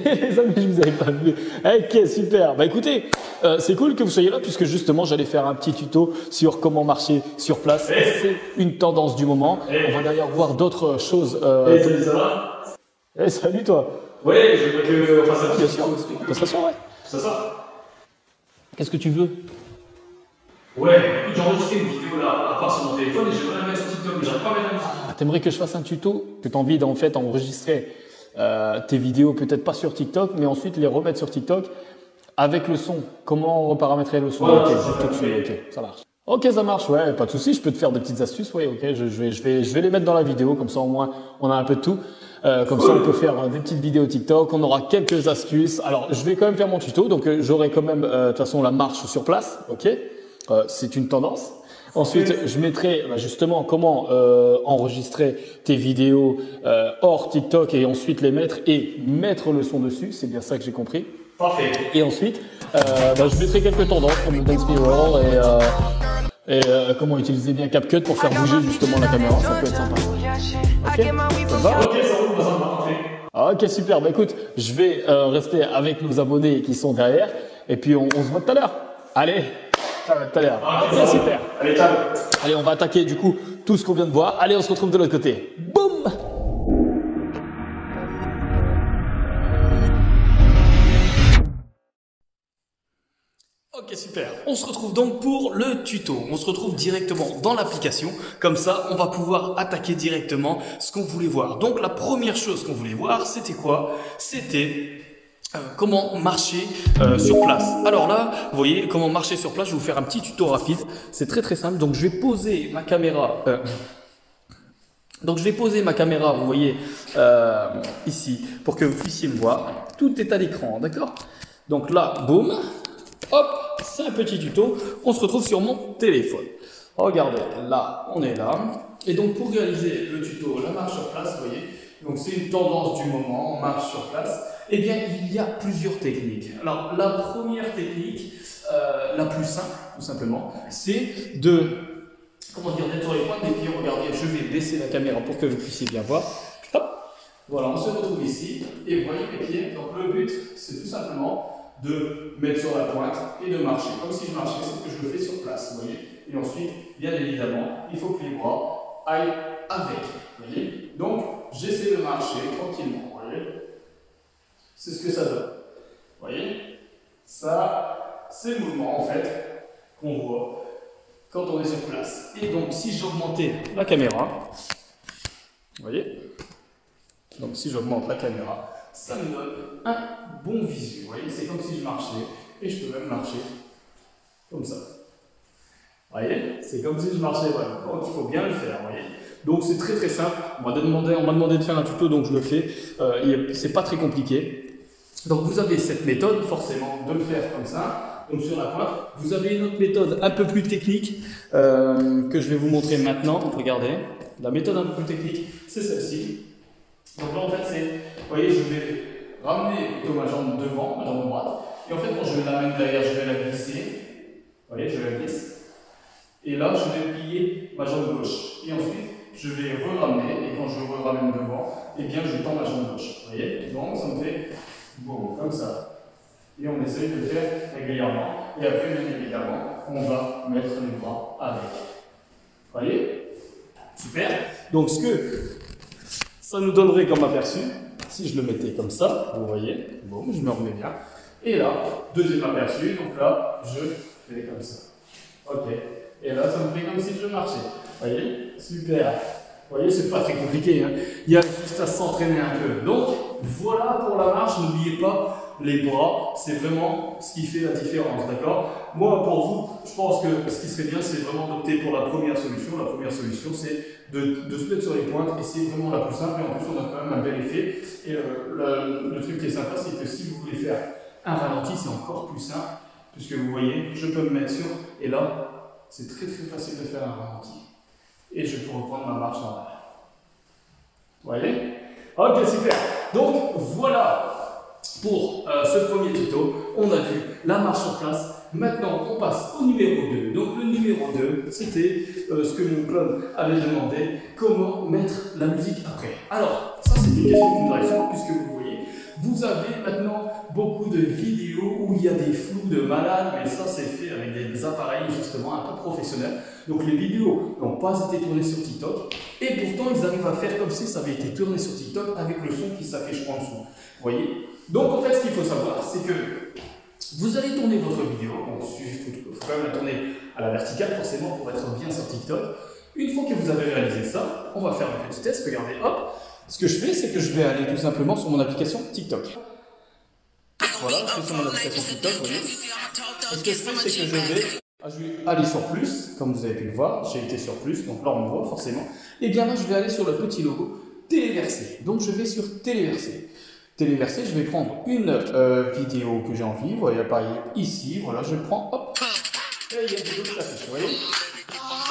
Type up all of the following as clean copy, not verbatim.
Les amis, je vous avais pas vu. Ok, super. Bah écoutez, c'est cool que vous soyez là puisque justement j'allais faire un petit tuto sur comment marcher sur place. C'est une tendance du moment. On va d'ailleurs voir d'autres choses. Salut, ça va? Salut toi. Ouais, je veux que. Enfin, ça Bien sûr. On peut s'asseoir, ouais. Ça sort? Qu'est-ce que tu veux? Ouais, écoute, j'ai enregistré une vidéo là, à part sur mon téléphone et j'aimerais la mettre sur TikTok, mais j'arrive pas à mettre la musique. Ah, t'aimerais que je fasse un tuto? Que t'as envie d'en fait enregistrer tes vidéos, peut-être pas sur TikTok, mais ensuite les remettre sur TikTok avec le son. Comment reparamétrer le son? Voilà, ok, c'est juste ça, au-dessus. oui. Ok, ça marche. Ok, ça marche, ouais, pas de souci. Je peux te faire des petites astuces, ouais, ok. Je vais les mettre dans la vidéo, comme ça au moins on a un peu de tout. Comme ça, on peut faire des petites vidéos TikTok. On aura quelques astuces. Alors, je vais quand même faire mon tuto, donc j'aurai quand même de toute façon la marche sur place, ok. C'est une tendance. Ensuite, je mettrai justement comment enregistrer tes vidéos hors TikTok et ensuite les mettre et mettre le son dessus. C'est bien ça que j'ai compris. Parfait. Et ensuite, je mettrai quelques tendances comme le Dance Mirror et comment utiliser bien CapCut pour faire bouger justement la caméra. Ça peut être sympa. Ok, ça va? Ok, ça roule, ça va, parfait. Ok, super. Bah écoute, je vais rester avec nos abonnés qui sont derrière et puis on se voit tout à l'heure. Allez, ciao, à tout à l'heure. Ok, super. Allez, ciao. Allez, on va attaquer du coup tout ce qu'on vient de voir. Allez, on se retrouve de l'autre côté. Boum! Ok, super. On se retrouve donc pour le tuto. On se retrouve directement dans l'application. Comme ça, on va pouvoir attaquer directement ce qu'on voulait voir. Donc, la première chose qu'on voulait voir, c'était quoi? C'était comment marcher sur place. Alors là, vous voyez, comment marcher sur place. Je vais vous faire un petit tuto rapide. C'est très très simple. Donc, je vais poser ma caméra. Donc, je vais poser ma caméra, vous voyez, ici, pour que vous puissiez me voir. Tout est à l'écran, d'accord? Donc là, boum. Hop, c'est un petit tuto. On se retrouve sur mon téléphone. Regardez, là, on est là. Et donc, pour réaliser le tuto, la marche sur place, vous voyez, donc c'est une tendance du moment, marche sur place. Eh bien, il y a plusieurs techniques. Alors, la première technique, la plus simple, tout simplement, c'est de, comment dire, d'être sur les pointes des pieds. Regardez, je vais baisser la caméra pour que vous puissiez bien voir. Hop, voilà, on se retrouve ici. Et vous voyez mes pieds. Donc, le but, c'est tout simplement de mettre sur la pointe et de marcher. Comme si je marchais, c'est que je le fais sur place, vous voyez. Et ensuite, bien évidemment, il faut que les bras aillent avec, vous voyez. Donc, j'essaie de marcher tranquillement, vous voyez. C'est ce que ça donne. Vous voyez. Ça, c'est le mouvement, en fait, qu'on voit quand on est sur place. Et donc, si j'augmentais la caméra, vous voyez. Donc, si j'augmente la caméra, ça me donne un bon visu. Vous voyez, c'est comme si je marchais et je peux même marcher comme ça. Vous voyez, c'est comme si je marchais. Voilà. Donc il faut bien le faire. Vous voyez. Donc c'est très très simple. On m'a demandé de faire un tuto, donc je le fais. C'est pas très compliqué. Donc vous avez cette méthode, forcément, de le faire comme ça. Donc sur la pointe. Vous avez une autre méthode un peu plus technique que je vais vous montrer maintenant. Regardez, la méthode un peu plus technique, c'est celle-ci. Donc là en fait c'est, vous voyez, je vais ramener plutôt ma jambe devant, ma jambe droite, et en fait quand je la mène derrière, je vais la glisser, vous voyez, je la glisse, et là je vais plier ma jambe gauche, et ensuite je vais re-ramener, et quand je re-ramène devant, et bien je tends ma jambe gauche, vous voyez, donc ça me fait bon, comme ça, et on essaye de le faire régulièrement, et après bien évidemment, on va mettre les bras avec, vous voyez, super, donc ce que ça nous donnerait comme aperçu, si je le mettais comme ça, vous voyez, bon, je me remets bien. Et là, deuxième aperçu, donc là, je fais comme ça. Ok. Et là, ça me fait comme si je marchais. Vous voyez, super. Vous voyez, c'est pas très compliqué, hein. Il y a juste à s'entraîner un peu. Donc, voilà pour la marche. N'oubliez pas, les bras, c'est vraiment ce qui fait la différence, d'accord? Moi, pour vous, je pense que ce qui serait bien, c'est vraiment d'opter pour la première solution. La première solution, c'est de se mettre sur les pointes, et c'est vraiment la plus simple, et en plus, on a quand même un bel effet. Et le truc qui est sympa, c'est que si vous voulez faire un ralenti, c'est encore plus simple, puisque vous voyez, je peux me mettre sur, et là, c'est très très facile de faire un ralenti. Et je peux reprendre ma marche en arrière. Vous voyez? Ok, super. Donc, voilà pour ce premier tuto. On a vu la marche sur place. Maintenant, on passe au numéro 2. Donc, le numéro 2, c'était ce que mon clone avait demandé, comment mettre la musique après. Alors, ça, c'est une question qui me drive, puisque vous voyez, vous Vous avez maintenant beaucoup de vidéos où il y a des flous de malade, mais ça c'est fait avec des appareils justement un peu professionnels. Donc les vidéos n'ont pas été tournées sur TikTok et pourtant ils arrivent à faire comme si ça avait été tourné sur TikTok avec le son qui s'affiche en dessous. Vous voyez? Donc en fait ce qu'il faut savoir c'est que vous allez tourner votre vidéo, donc il faut quand même la tourner à la verticale forcément pour être bien sur TikTok. Une fois que vous avez réalisé ça, on va faire un petit test, regardez, hop. Ce que je fais, c'est que je vais aller tout simplement sur mon application TikTok. Voilà, je suis sur mon application TikTok, vous voyez. Et ce que je fais, c'est que je vais aller sur plus, comme vous avez pu le voir, j'ai été sur plus, donc là on me voit forcément. Et bien là, je vais aller sur le petit logo téléversé. Donc je vais sur téléversé. Téléversé, je vais prendre une vidéo que j'ai envie, vous voyez, pareil, ici, voilà, je prends, hop, et il y a une vidéo qui s'affiche, vous voyez.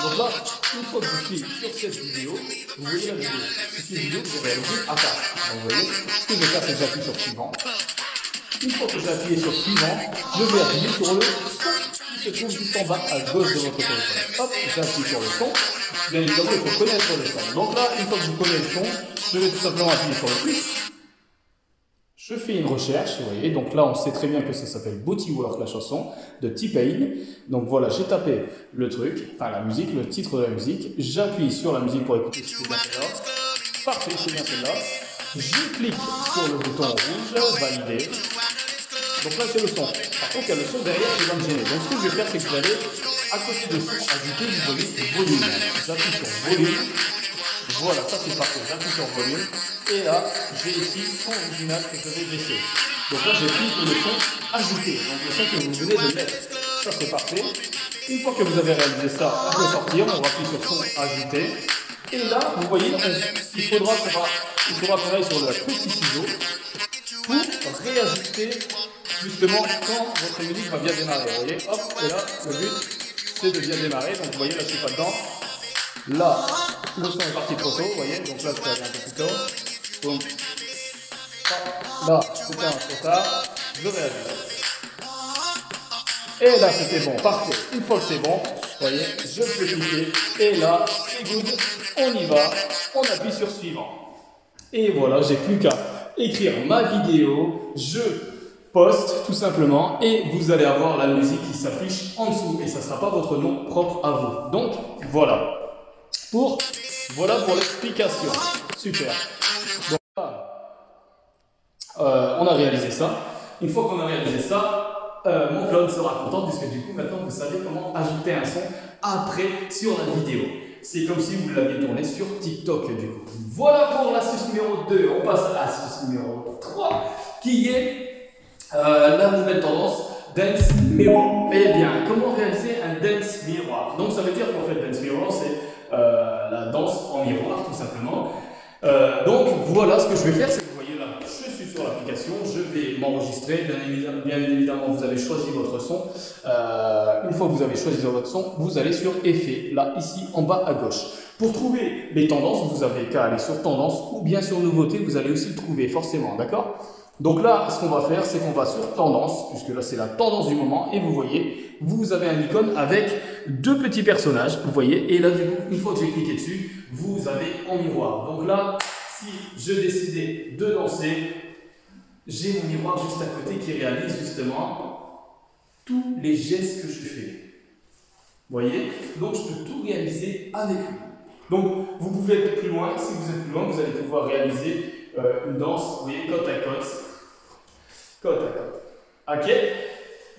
Donc là, une fois que je suis sur cette vidéo, vous voyez la vidéo. C'est une vidéo que j'ai réalisée à part. Donc vous voyez, ce que je vais faire, c'est que j'appuie sur suivant. Une fois que j'ai appuyé sur suivant, je vais appuyer sur le son qui se trouve juste en bas à gauche de votre téléphone. Hop, j'appuie sur le son. Bien évidemment, il faut connaître le son. Donc là, une fois que je connais le son, je vais tout simplement appuyer sur le plus. Je fais une recherche, vous voyez, donc là on sait très bien que ça s'appelle Bodywork, la chanson de T-Pain. Donc voilà, j'ai tapé le truc, enfin la musique, le titre de la musique, j'appuie sur la musique pour écouter si c'est bien celle-là. Parfait, c'est bien celle-là. Je clique sur le bouton rouge, valider. Donc là c'est le son. Par contre il y a le son derrière qui va me gêner. Donc ce que je vais faire, c'est que je vais aller à côté de son, ajouter du volume. J'appuie sur volume. Voilà, ça c'est parfait, j'appuie sur volume, et là, j'ai ici son original que je vais baisser. Donc là, j'ai pris le son ajouté, donc le son que vous venez de mettre. Ça c'est parfait. Une fois que vous avez réalisé ça, on peut sortir, on appuie sur son ajouté. Et là, vous voyez, il faudra qu'on aille sur le petit ciseau pour réajuster justement quand votre musique va bien démarrer. Vous voyez, hop, et là, le but, c'est de bien démarrer. Donc vous voyez, là, je suis pas dedans. Là, le son est parti trop tôt, vous voyez, donc là je peux aller un peu plus tôt. Donc, là, c'était un trop tard, je réajuste. Et là, c'était bon, parfait. Une fois que c'est bon, vous voyez, je peux cliquer. Et là, c'est good, on y va, on appuie sur suivant. Et voilà, j'ai plus qu'à écrire ma vidéo, je poste tout simplement, et vous allez avoir la musique qui s'affiche en dessous, et ça ne sera pas votre nom propre à vous. Donc, voilà. Voilà pour l'explication. Super. Donc là, on a réalisé ça. Une fois qu'on a réalisé ça, mon clone sera content puisque du coup maintenant vous savez comment ajouter un son après sur la vidéo. C'est comme si vous l'aviez tourné sur TikTok du coup. Voilà pour l'astuce numéro 2. On passe à l'astuce numéro 3 qui est la nouvelle tendance Dance Mirror. Eh bien, comment réaliser un Dance Miroir? Donc ça veut dire qu'en fait Dance Mirror c'est la danse en miroir tout simplement. Donc voilà ce que je vais faire, c'est que vous voyez là, je suis sur l'application, je vais m'enregistrer, bien évidemment vous avez choisi votre son. Une fois que vous avez choisi votre son, vous allez sur effet, là ici en bas à gauche. Pour trouver les tendances, vous avez qu'à aller sur tendance ou bien sur nouveauté, vous allez aussi le trouver forcément, d'accord? Donc là, ce qu'on va faire, c'est qu'on va sur tendance, puisque là c'est la tendance du moment, et vous voyez, vous avez un icône avec deux petits personnages, vous voyez, et là du coup, une fois que j'ai cliqué dessus, vous avez en miroir. Donc là, si je décidais de danser, j'ai mon miroir juste à côté qui réalise justement tous les gestes que je fais. Vous voyez? Donc je peux tout réaliser avec lui. Donc vous pouvez être plus loin, si vous êtes plus loin, vous allez pouvoir réaliser une danse, vous voyez, côte à côte. Côte à côte. Ok?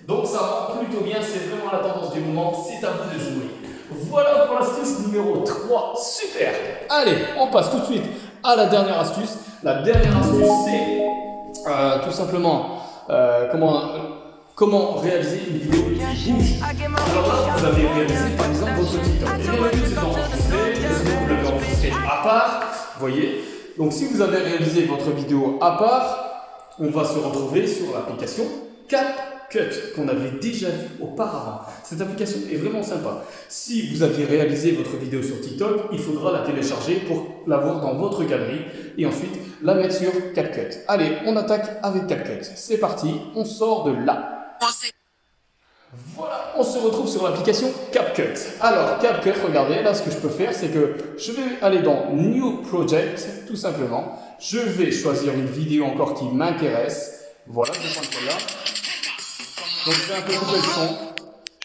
Donc ça va plutôt bien, c'est vraiment la tendance du moment, c'est à vous de jouer. Voilà pour l'astuce numéro 3, super! Allez, on passe tout de suite à la dernière astuce. La dernière astuce, c'est tout simplement comment réaliser une vidéo qui bouge. Alors là, vous avez réalisé par exemple votre TikTok. Et le but c'est d'enregistrer, sinon vous l'avez enregistré à part, vous voyez. Donc si vous avez réalisé votre vidéo à part, on va se retrouver sur l'application CapCut qu'on avait déjà vu auparavant. Cette application est vraiment sympa. Si vous aviez réalisé votre vidéo sur TikTok, il faudra la télécharger pour l'avoir dans votre galerie et ensuite la mettre sur CapCut. Allez, on attaque avec CapCut. C'est parti, on sort de là. Voilà, on se retrouve sur l'application CapCut. Alors, CapCut, regardez, là, ce que je peux faire, c'est que je vais aller dans New Project, tout simplement. Je vais choisir une vidéo encore qui m'intéresse. Voilà, je vais prendre celle-là. Donc, je vais un peu couper le son.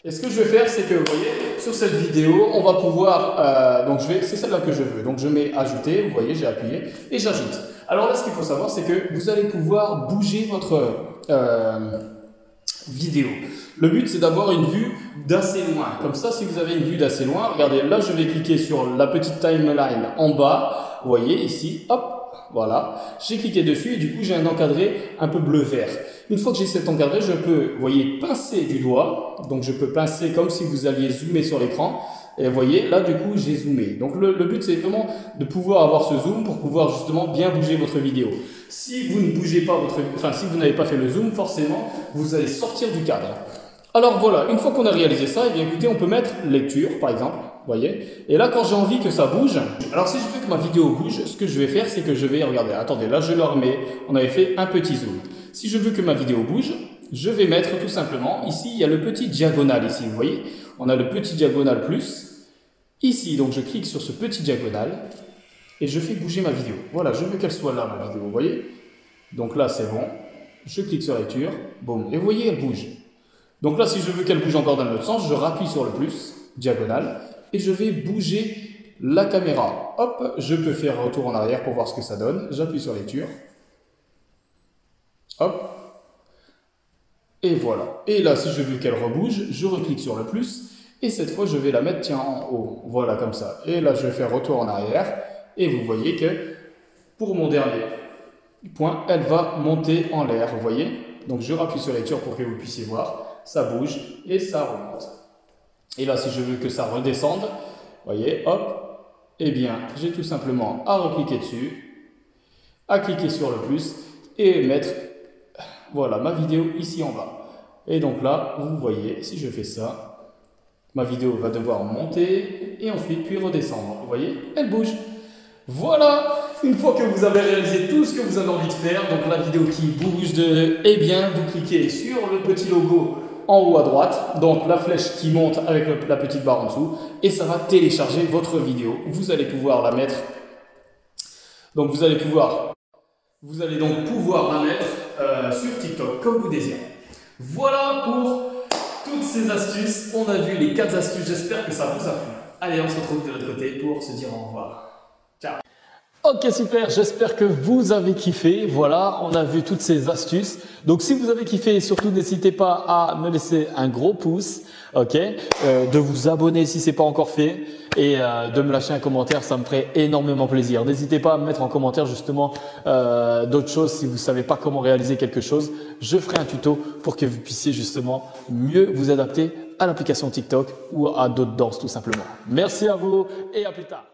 Et ce que je vais faire, c'est que, vous voyez, sur cette vidéo, on va pouvoir... c'est celle-là que je veux. Donc, je mets ajouter, vous voyez, j'ai appuyé, et j'ajoute. Alors là, ce qu'il faut savoir, c'est que vous allez pouvoir bouger votre vidéo. Le but, c'est d'avoir une vue d'assez loin. Comme ça, si vous avez une vue d'assez loin, regardez, là, je vais cliquer sur la petite timeline en bas. Vous voyez, ici, hop, voilà. J'ai cliqué dessus et du coup, j'ai un encadré un peu bleu-vert. Une fois que j'ai cet encadré, je peux, vous voyez, pincer du doigt. Donc, je peux pincer comme si vous alliez zoomer sur l'écran. Et vous voyez, là, du coup, j'ai zoomé. Donc, le but, c'est vraiment de pouvoir avoir ce zoom pour pouvoir justement bien bouger votre vidéo. Si vous ne bougez pas si vous n'avez pas fait le zoom, forcément, vous allez sortir du cadre. Alors voilà, une fois qu'on a réalisé ça, eh bien écoutez, on peut mettre lecture, par exemple, vous voyez. Et là, quand j'ai envie que ça bouge, alors si je veux que ma vidéo bouge, ce que je vais faire, c'est que je vais, regardez, attendez, là, je le remets, on avait fait un petit zoom. Si je veux que ma vidéo bouge, je vais mettre tout simplement, ici, il y a le petit diagonale, ici, vous voyez. On a le petit diagonale plus. Ici, donc je clique sur ce petit diagonale et je fais bouger ma vidéo. Voilà, je veux qu'elle soit là, ma vidéo, vous voyez. Donc là, c'est bon. Je clique sur lecture, boum. Et vous voyez, elle bouge. Donc là, si je veux qu'elle bouge encore dans l'autre sens, je rappuie sur le plus, diagonale, et je vais bouger la caméra. Hop, je peux faire retour en arrière pour voir ce que ça donne. J'appuie sur lecture. Hop. Et voilà. Et là, si je veux qu'elle rebouge, je reclique sur le plus. Et cette fois, je vais la mettre, tiens, en haut. Voilà, comme ça. Et là, je vais faire retour en arrière. Et vous voyez que, pour mon dernier point, elle va monter en l'air, vous voyez. Donc, je rappuie sur lecture pour que vous puissiez voir. Ça bouge et ça remonte. Et là, si je veux que ça redescende, vous voyez, hop, eh bien, j'ai tout simplement à recliquer dessus, à cliquer sur le plus et mettre, voilà, ma vidéo ici en bas. Et donc là, vous voyez, si je fais ça, ma vidéo va devoir monter et ensuite puis redescendre. Vous voyez, elle bouge. Voilà, une fois que vous avez réalisé tout ce que vous avez envie de faire, donc la vidéo qui bouge, eh bien, vous cliquez sur le petit logo en haut à droite, donc la flèche qui monte avec la petite barre en dessous, et ça va télécharger votre vidéo. Vous allez pouvoir la mettre, donc vous allez donc pouvoir la mettre sur TikTok comme vous désirez. Voilà pour toutes ces astuces. On a vu les 4 astuces, j'espère que ça vous a plu. Allez, on se retrouve de l'autre côté pour se dire au revoir. Ciao. Ok, super, j'espère que vous avez kiffé. Voilà, on a vu toutes ces astuces. Donc, si vous avez kiffé, surtout n'hésitez pas à me laisser un gros pouce, ok, de vous abonner si c'est pas encore fait et de me lâcher un commentaire, ça me ferait énormément plaisir. N'hésitez pas à me mettre en commentaire justement d'autres choses si vous savez pas comment réaliser quelque chose. Je ferai un tuto pour que vous puissiez justement mieux vous adapter à l'application TikTok ou à d'autres danses tout simplement. Merci à vous et à plus tard.